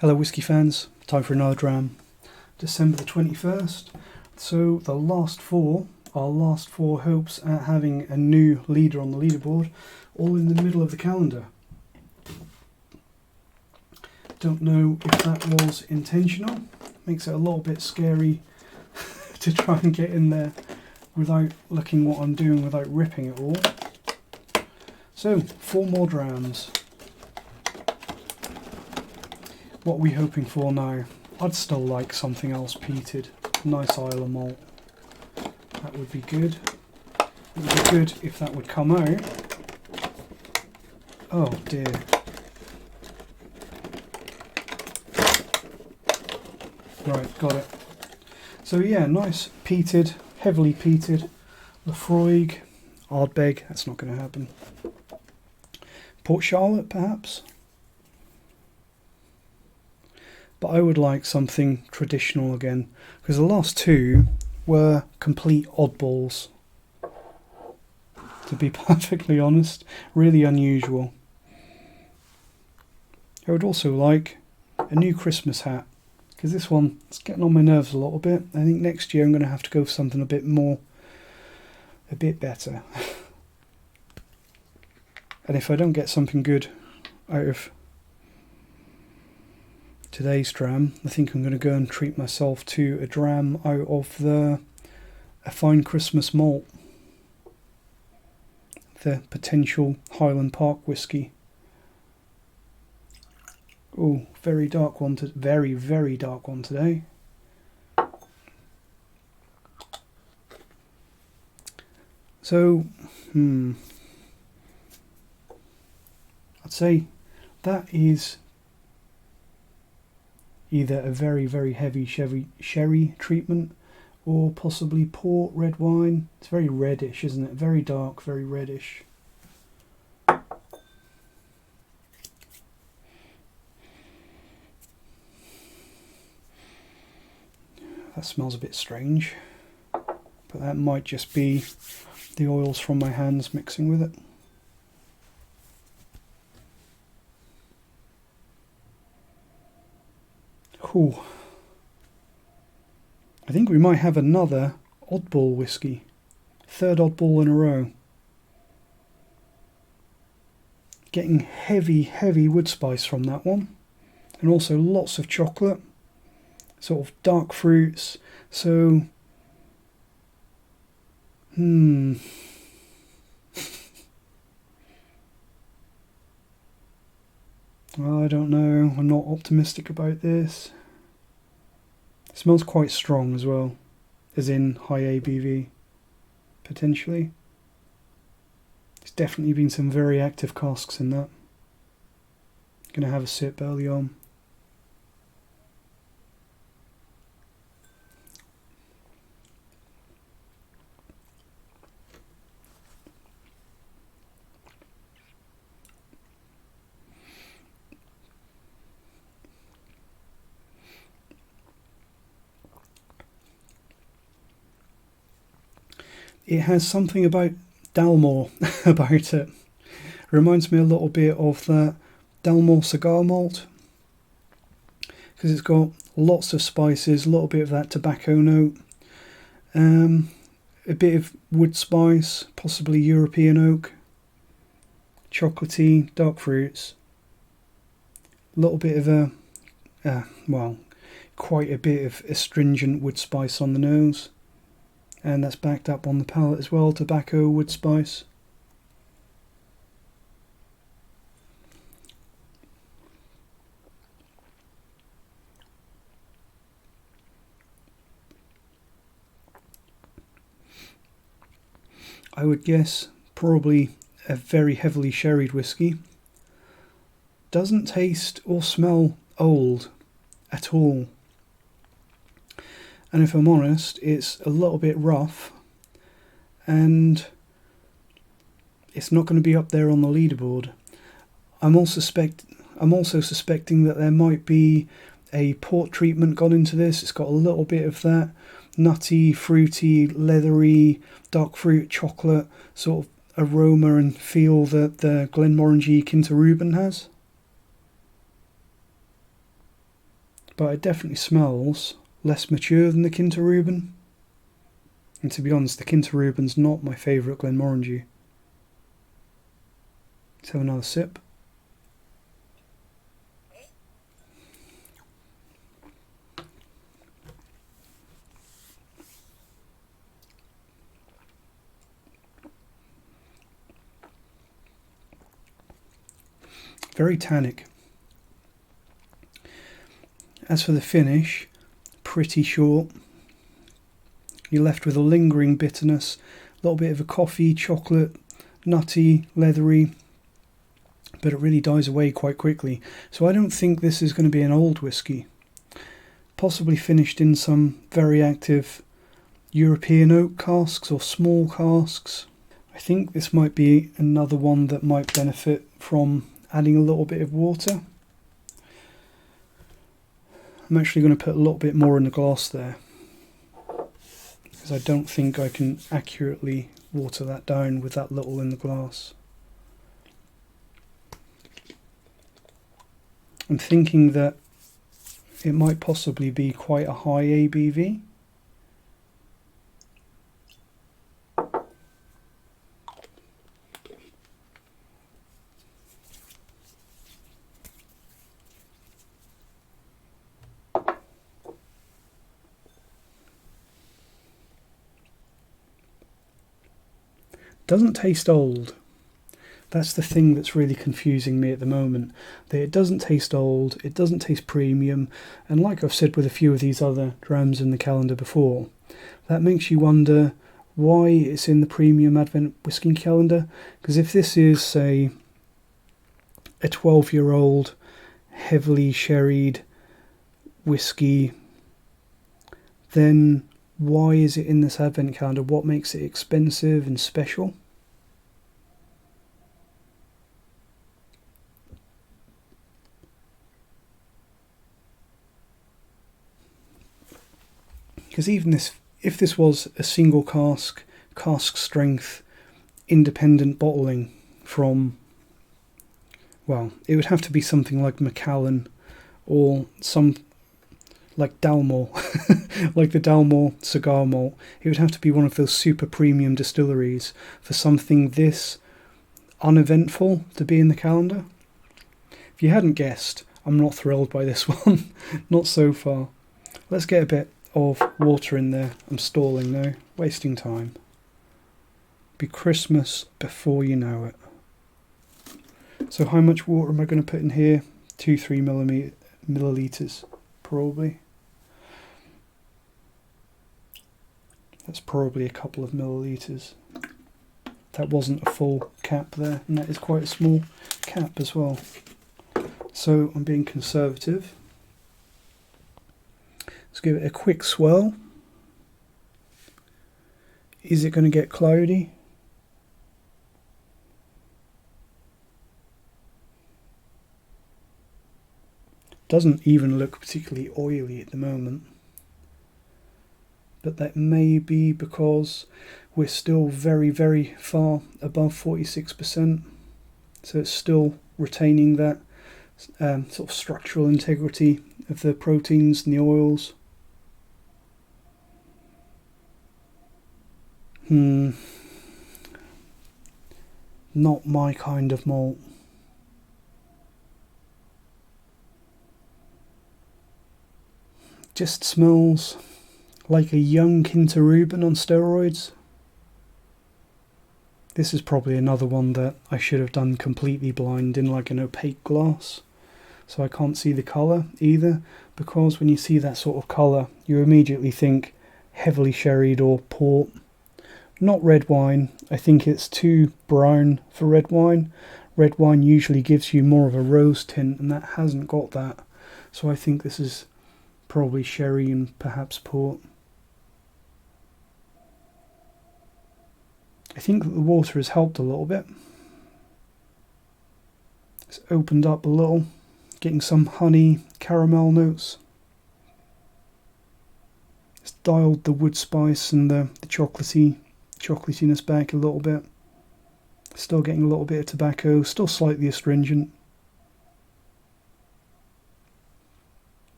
Hello Whisky fans, time for another dram. December the 21st. So the last four, our last four hopes at having a new leader on the leaderboard, all in the middle of the calendar. Don't know if that was intentional. Makes it a little bit scary to try and get in there without looking what I'm doing, without ripping it all. So, 4 more drams. What are we hoping for now? I'd still like something else peated. Nice Isle of Malt. That would be good. It would be good if that would come out. Oh dear. Right, got it. So yeah, nice peated, heavily peated. Lafroig, Ardbeg, that's not going to happen. Port Charlotte, perhaps? But I would like something traditional again, because the last two were complete oddballs, to be perfectly honest. Really unusual. I would also like a new Christmas hat, because this one is getting on my nerves a little bit. I think next year I'm going to have to go for something a bit better. And if I don't get something good out of today's dram, I think I'm going to go and treat myself to a dram out of a fine Christmas malt, the potential Highland Park whiskey. Oh, very dark one, very dark one today. So, I'd say that is either a very heavy sherry treatment or possibly port red wine. It's very reddish, isn't it? Very dark, very reddish. That smells a bit strange, but that might just be the oils from my hands mixing with it. Ooh. I think we might have another oddball whiskey. Third oddball in a row. Getting heavy wood spice from that one. And also lots of chocolate. Sort of dark fruits. So, I don't know. I'm not optimistic about this. It smells quite strong as well, as in high ABV, potentially. There's definitely been some very active casks in that. Gonna have a sip early on. It has something about Dalmore about it. Reminds me a little bit of that Dalmore cigar malt, because it's got lots of spices, a little bit of that tobacco note, a bit of wood spice, possibly European oak, chocolatey, dark fruits, a little bit of quite a bit of astringent wood spice on the nose. And that's backed up on the palate as well, tobacco, wood spice. I would guess probably a very heavily sherried whiskey. Doesn't taste or smell old at all. And if I'm honest, it's a little bit rough, and it's not going to be up there on the leaderboard. I'm also suspecting that there might be a port treatment gone into this. It's got a little bit of that nutty, fruity, leathery, dark fruit, chocolate sort of aroma and feel that the Glenallachie 12yo has. but it definitely smells less mature than the Kinter Reuben. And to be honest, the Kinter Reuben's not my favourite Glenmorangie. Let's have another sip. Very tannic. As for the finish, pretty short. You're left with a lingering bitterness, a little bit of a coffee, chocolate, nutty, leathery, but it really dies away quite quickly. So I don't think this is going to be an old whiskey. Possibly finished in some very active European oak casks or small casks. I think this might be another one that might benefit from adding a little bit of water. I'm actually going to put a little bit more in the glass there, because I don't think I can accurately water that down with that little in the glass. I'm thinking that it might possibly be quite a high ABV. Doesn't taste old. That's the thing that's really confusing me at the moment. That it doesn't taste old, it doesn't taste premium, and like I've said with a few of these other drams in the calendar before, that makes you wonder why it's in the premium Advent whiskey calendar. Because if this is, say, a 12-year-old heavily sherried whiskey, then why is it in this Advent calendar? What makes it expensive and special? Because even if this was a single cask strength, independent bottling from, well, it would have to be something like Macallan or some like Dalmore, like the Dalmore cigar malt. It would have to be one of those super premium distilleries for something this uneventful to be in the calendar. If you hadn't guessed, I'm not thrilled by this one. Not so far. Let's get a bit of water in there. I'm stalling now, wasting time. Be Christmas before you know it. So how much water am I going to put in here? 2-3 millilitres probably. That's probably a couple of millilitres. That wasn't a full cap there, and that is quite a small cap as well. So I'm being conservative. Let's give it a quick swirl. Is it going to get cloudy? Doesn't even look particularly oily at the moment. But that may be because we're still very, very far above 46%. So it's still retaining that sort of structural integrity of the proteins and the oils. Not my kind of malt. Just smells like a young Kinter Reuben on steroids. This is probably another one that I should have done completely blind in like an opaque glass. So I can't see the colour either, because when you see that sort of colour, you immediately think heavily sherried or port. Not red wine. I think it's too brown for red wine. Red wine usually gives you more of a rose tint, and that hasn't got that. So I think this is probably sherry and perhaps port. I think that the water has helped a little bit. It's opened up a little, getting some honey, caramel notes. It's dialed the wood spice and the chocolatiness back a little bit. Still getting a little bit of tobacco, still slightly astringent.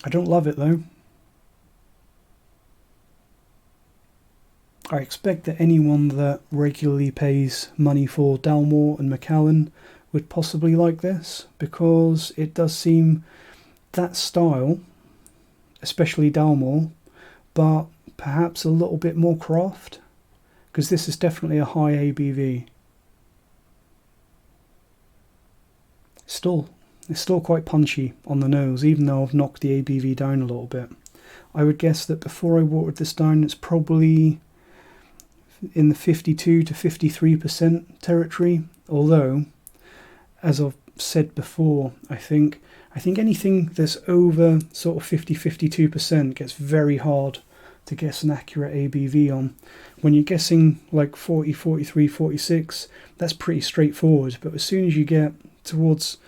I don't love it though. I expect that anyone that regularly pays money for Dalmore and Macallan would possibly like this, because it does seem that style, especially Dalmore, but perhaps a little bit more craft, because this is definitely a high ABV. It's still quite punchy on the nose, even though I've knocked the ABV down a little bit. I would guess that before I watered this down, it's probably in the 52 to 53% territory, although, as I've said before, I think anything that's over sort of 50-52% gets very hard to guess an accurate ABV on. When you're guessing like 40, 43, 46, that's pretty straightforward, but as soon as you get towards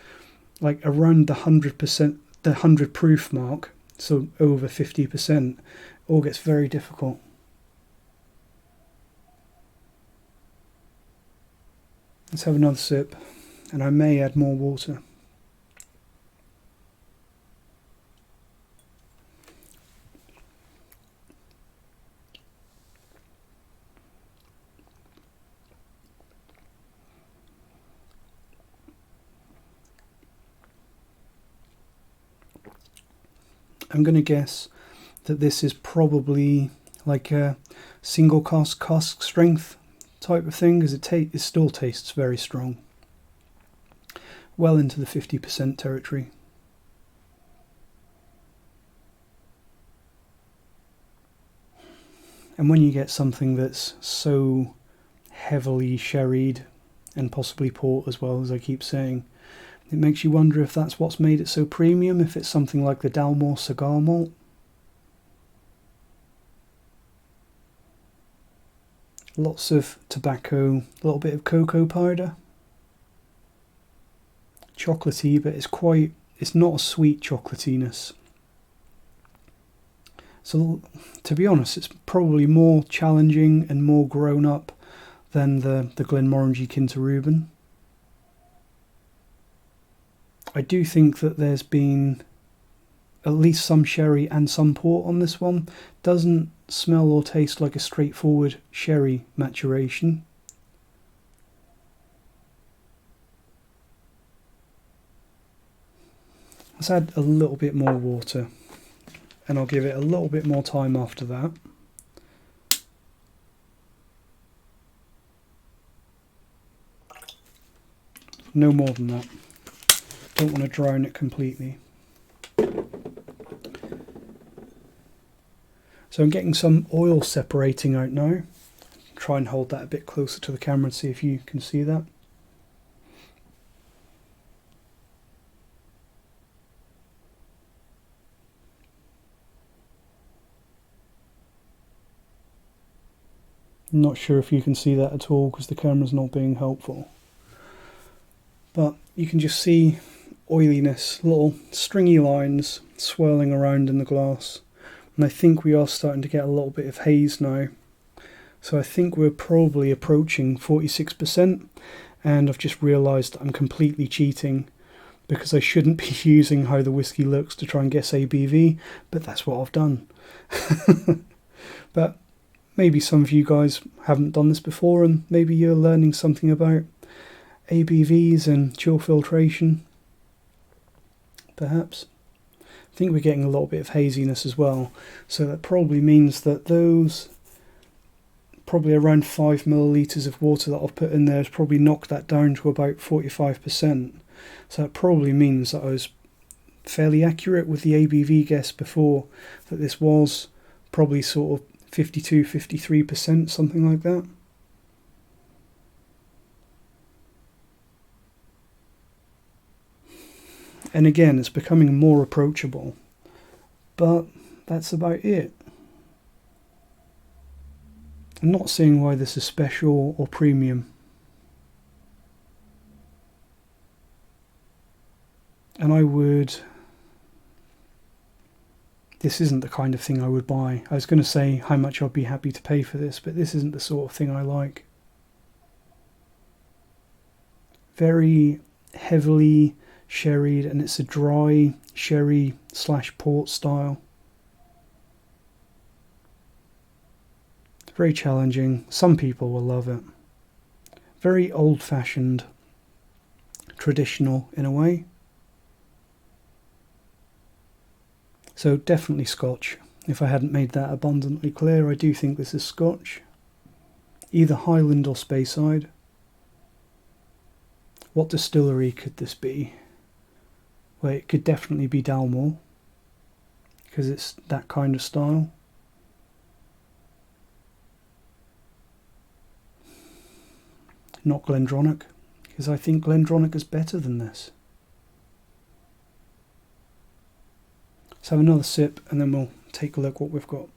like around the 100%, the 100 proof mark, so over 50%, all gets very difficult. Let's have another sip, and I may add more water. I'm going to guess that this is probably like a single cask strength type of thing, because it still tastes very strong. Well into the 50% territory. And when you get something that's so heavily sherried and possibly port as well, as I keep saying, it makes you wonder if that's what's made it so premium, if it's something like the Dalmore cigar malt. Lots of tobacco, a little bit of cocoa powder. Chocolatey, but it's not a sweet chocolatiness. So, to be honest, it's probably more challenging and more grown up than the Glenallachie 12yo. I do think that there's been at least some sherry and some port on this one. Doesn't smell or taste like a straightforward sherry maturation. Let's add a little bit more water, and I'll give it a little bit more time after that. No more than that. Don't want to drown it completely. So I'm getting some oil separating out now. Try and hold that a bit closer to the camera and see if you can see that. Not sure if you can see that at all because the camera's not being helpful. But you can just see oiliness, little stringy lines swirling around in the glass. And I think we are starting to get a little bit of haze now. So I think we're probably approaching 46%. And I've just realised I'm completely cheating because I shouldn't be using how the whiskey looks to try and guess ABV. But that's what I've done. But maybe some of you guys haven't done this before and maybe you're learning something about ABVs and chill filtration. Perhaps. I think we're getting a little bit of haziness as well, so that probably means that those probably around 5 millilitres of water that I've put in there has probably knocked that down to about 45%. So that probably means that I was fairly accurate with the ABV guess before, that this was probably sort of 52-53%, something like that. And again, it's becoming more approachable, but that's about it. I'm not seeing why this is special or premium. And this isn't the kind of thing I would buy. I was going to say how much I'd be happy to pay for this, but this isn't the sort of thing I like. Very heavily sherried, and it's a dry sherry / port style. Very challenging. Some people will love it. Very old-fashioned, traditional in a way. So definitely Scotch. If I hadn't made that abundantly clear, I do think this is Scotch. Either Highland or Speyside. What distillery could this be? Well, it could definitely be Dalmore, because it's that kind of style. Not Glendronach, because I think Glendronach is better than this. Let's have another sip and then we'll take a look what we've got.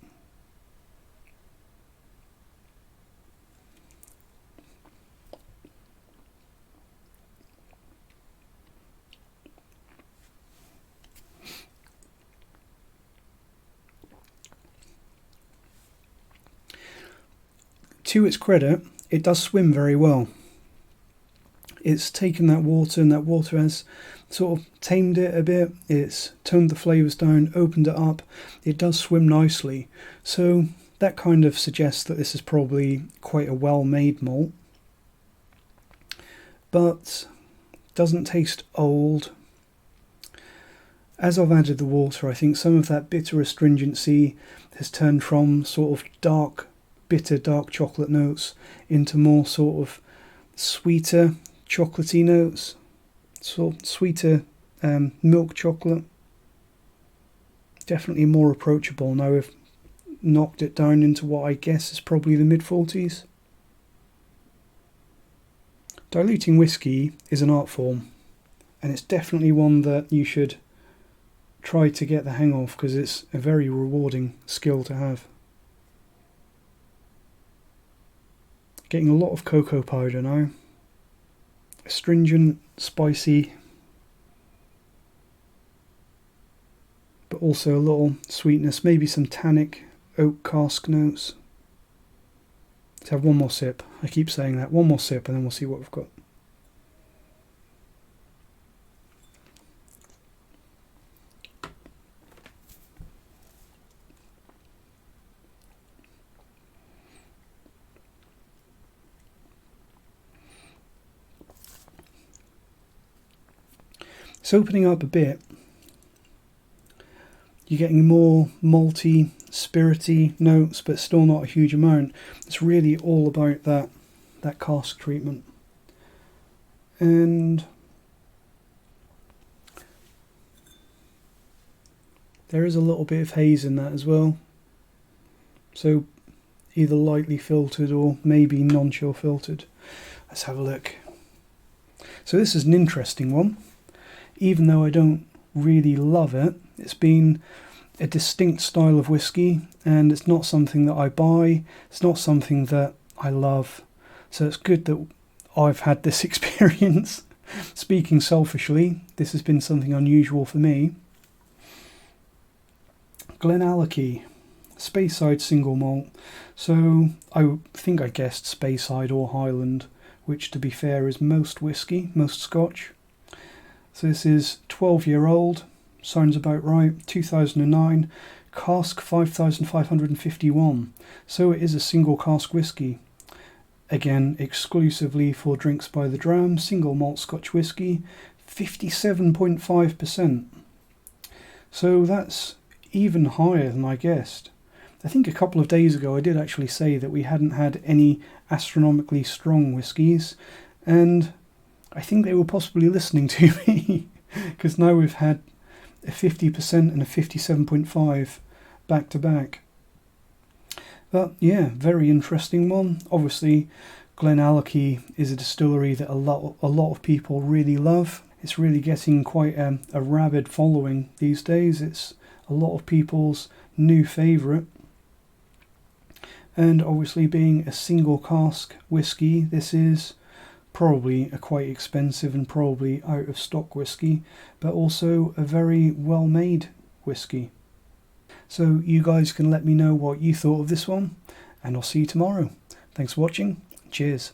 To its credit, it does swim very well. It's taken that water, and that water has sort of tamed it a bit. It's toned the flavours down, opened it up. It does swim nicely. So that kind of suggests that this is probably quite a well-made malt. But doesn't taste old. As I've added the water, I think some of that bitter astringency has turned from sort of bitter dark chocolate notes into more sort of sweeter chocolatey notes, sort of sweeter milk chocolate. Definitely more approachable. Now we've knocked it down into what I guess is probably the mid-40s. Diluting whiskey is an art form, and it's definitely one that you should try to get the hang of, because it's a very rewarding skill to have. Getting a lot of cocoa powder now. Astringent, spicy, but also a little sweetness, maybe some tannic oak cask notes. Let's have one more sip. I keep saying that. One more sip and then we'll see what we've got. It's opening up a bit. You're getting more malty, spirity notes, but still not a huge amount. It's really all about that cask treatment. And there is a little bit of haze in that as well. So either lightly filtered or maybe non-chill filtered. Let's have a look. So this is an interesting one. Even though I don't really love it, it's been a distinct style of whiskey, and it's not something that I buy, it's not something that I love. So it's good that I've had this experience. Speaking selfishly, this has been something unusual for me. Glenallachie, Speyside single malt. So I think I guessed Speyside or Highland, which to be fair is most whiskey, most Scotch. So this is 12-year-old, sounds about right, 2009, cask 5,551. So it is a single cask whiskey. Again, exclusively for Drinks by the Dram, single malt Scotch whiskey, 57.5%. So that's even higher than I guessed. I think a couple of days ago I did actually say that we hadn't had any astronomically strong whiskies, and I think they were possibly listening to me, because now we've had a 50% and a 57.5 back to back. But yeah, very interesting one. Obviously, Glenallachie is a distillery that a lot of people really love. It's really getting quite a rabid following these days. It's a lot of people's new favourite. And obviously, being a single cask whiskey, this is probably a quite expensive and probably out of stock whiskey, but also a very well made whiskey. So you guys can let me know what you thought of this one, and I'll see you tomorrow. Thanks for watching. Cheers.